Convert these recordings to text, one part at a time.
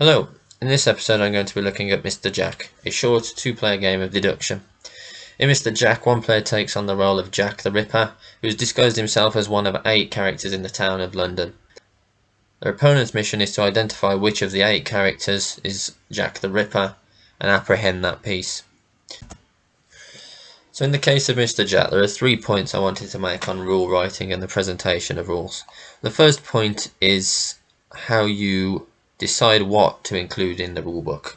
Hello, in this episode I'm going to be looking at Mr. Jack, a short two-player game of deduction. In Mr. Jack, one player takes on the role of Jack the Ripper, who has disguised himself as one of 8 characters in the town of London. Their opponent's mission is to identify which of the 8 characters is Jack the Ripper and apprehend that piece. So in the case of Mr. Jack, there are 3 points I wanted to make on rule writing and the presentation of rules. The first point is how you decide what to include in the rulebook.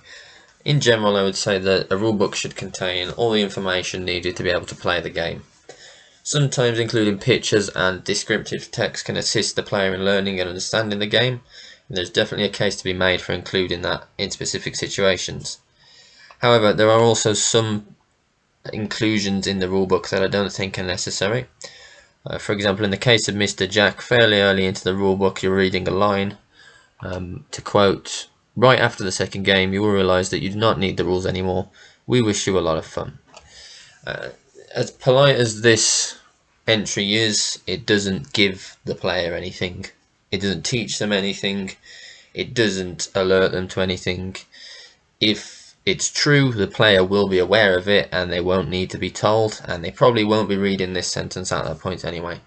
In general, I would say that a rulebook should contain all the information needed to be able to play the game. Sometimes including pictures and descriptive text can assist the player in learning and understanding the game, and there's definitely a case to be made for including that in specific situations. However, there are also some inclusions in the rulebook that I don't think are necessary. For example, in the case of Mr. Jack, fairly early into the rulebook you're reading a line, to quote, "Right after the second game you will realise that you do not need the rules anymore. We wish you a lot of fun." As polite as this entry is, it doesn't give the player anything. It doesn't teach them anything. It doesn't alert them to anything. If it's true, the player will be aware of it and they won't need to be told, and they probably won't be reading this sentence at that point anyway.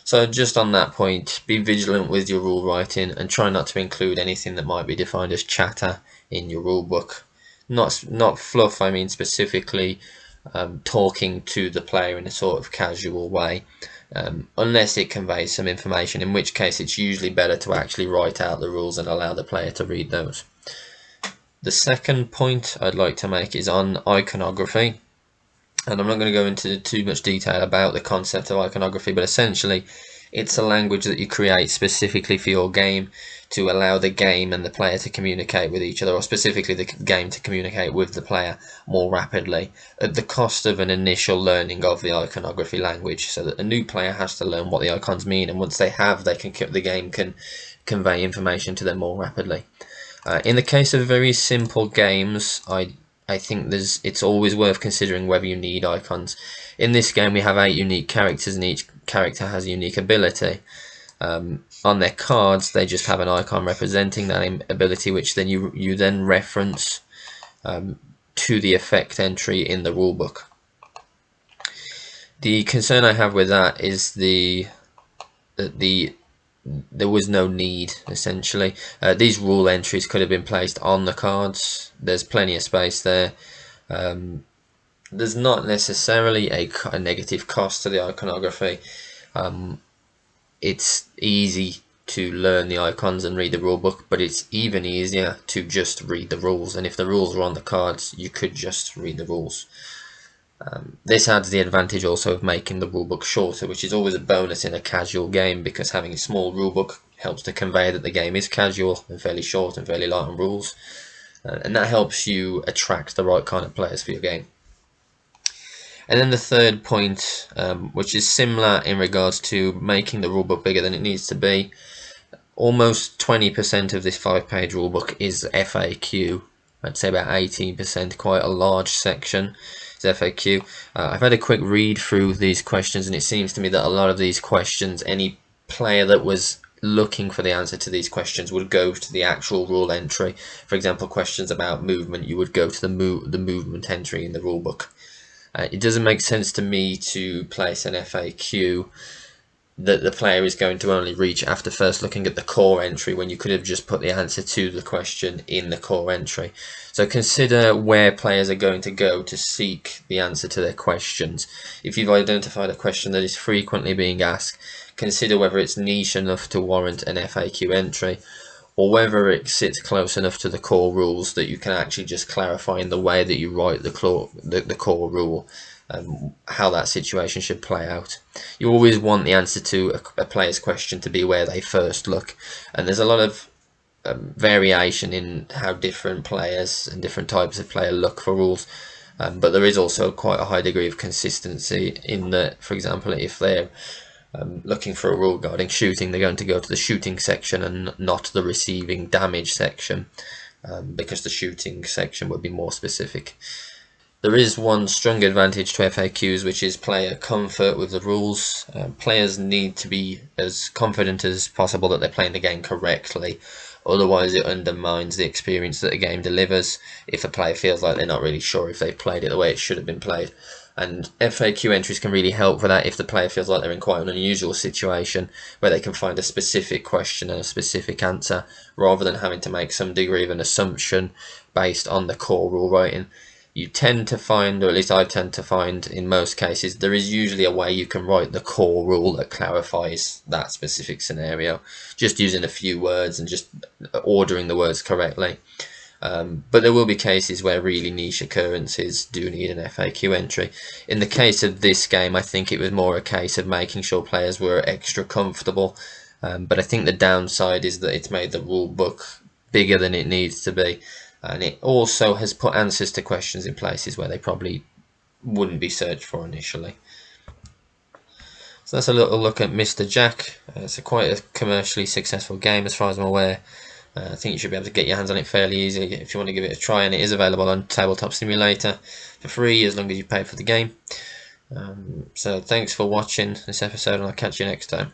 So just on that point, be vigilant with your rule writing and try not to include anything that might be defined as chatter in your rule book. Not fluff, I mean specifically talking to the player in a sort of casual way, unless it conveys some information, in which case it's usually better to actually write out the rules and allow the player to read those. The second point I'd like to make is on iconography. And I'm not going to go into too much detail about the concept of iconography, but essentially it's a language that you create specifically for your game to allow the game and the player to communicate with each other, or specifically the game to communicate with the player more rapidly, at the cost of an initial learning of the iconography language, so that a new player has to learn what the icons mean, and once they have, the game can convey information to them more rapidly. In the case of very simple games, I think it's always worth considering whether you need icons. In this game we have 8 unique characters and each character has a unique ability. On their cards they just have an icon representing that ability, which then you then reference to the effect entry in the rulebook. The concern I have with that is there was no need, essentially. These rule entries could have been placed on the cards. There's plenty of space there. There's not necessarily a negative cost to the iconography. It's easy to learn the icons and read the rulebook, but it's even easier to just read the rules, and if the rules are on the cards you could just read the rules. This adds the advantage also of making the rulebook shorter, which is always a bonus in a casual game, because having a small rulebook helps to convey that the game is casual and fairly short and fairly light on rules, and that helps you attract the right kind of players for your game. And then the third point, which is similar in regards to making the rulebook bigger than it needs to be. Almost 20% of this 5-page rulebook is FAQ. I'd say about 18%, quite a large section is FAQ. I've had a quick read through these questions, and it seems to me that a lot of these questions, any player that was looking for the answer to these questions would go to the actual rule entry. For example, questions about movement, you would go to the movement entry in the rulebook. It doesn't make sense to me to place an FAQ that the player is going to only reach after first looking at the core entry, when you could have just put the answer to the question in the core entry. So consider where players are going to go to seek the answer to their questions. If you've identified a question that is frequently being asked, consider whether it's niche enough to warrant an FAQ entry, or whether it sits close enough to the core rules that you can actually just clarify in the way that you write the core rule how that situation should play out. You always want the answer to a player's question to be where they first look, and there's a lot of variation in how different players and different types of player look for rules, but there is also quite a high degree of consistency in that, for example, if they're looking for a rule regarding shooting, they're going to go to the shooting section and not the receiving damage section, because the shooting section would be more specific. There is one strong advantage to FAQs, which is player comfort with the rules. Players need to be as confident as possible that they're playing the game correctly, Otherwise, it undermines the experience that the game delivers if a player feels like they're not really sure if they've played it the way it should have been played. And FAQ entries can really help for that if the player feels like they're in quite an unusual situation where they can find a specific question and a specific answer rather than having to make some degree of an assumption based on the core rule writing. You tend to find, or at least I tend to find in most cases, there is usually a way you can write the core rule that clarifies that specific scenario, just using a few words and just ordering the words correctly. But there will be cases where really niche occurrences do need an FAQ entry. In the case of this game, I think it was more a case of making sure players were extra comfortable. But I think the downside is that it's made the rule book bigger than it needs to be. And it also has put answers to questions in places where they probably wouldn't be searched for initially. So that's a little look at Mr. Jack. It's quite a commercially successful game as far as I'm aware. I think you should be able to get your hands on it fairly easily if you want to give it a try, and it is available on Tabletop Simulator for free as long as you pay for the game. So thanks for watching this episode, and I'll catch you next time.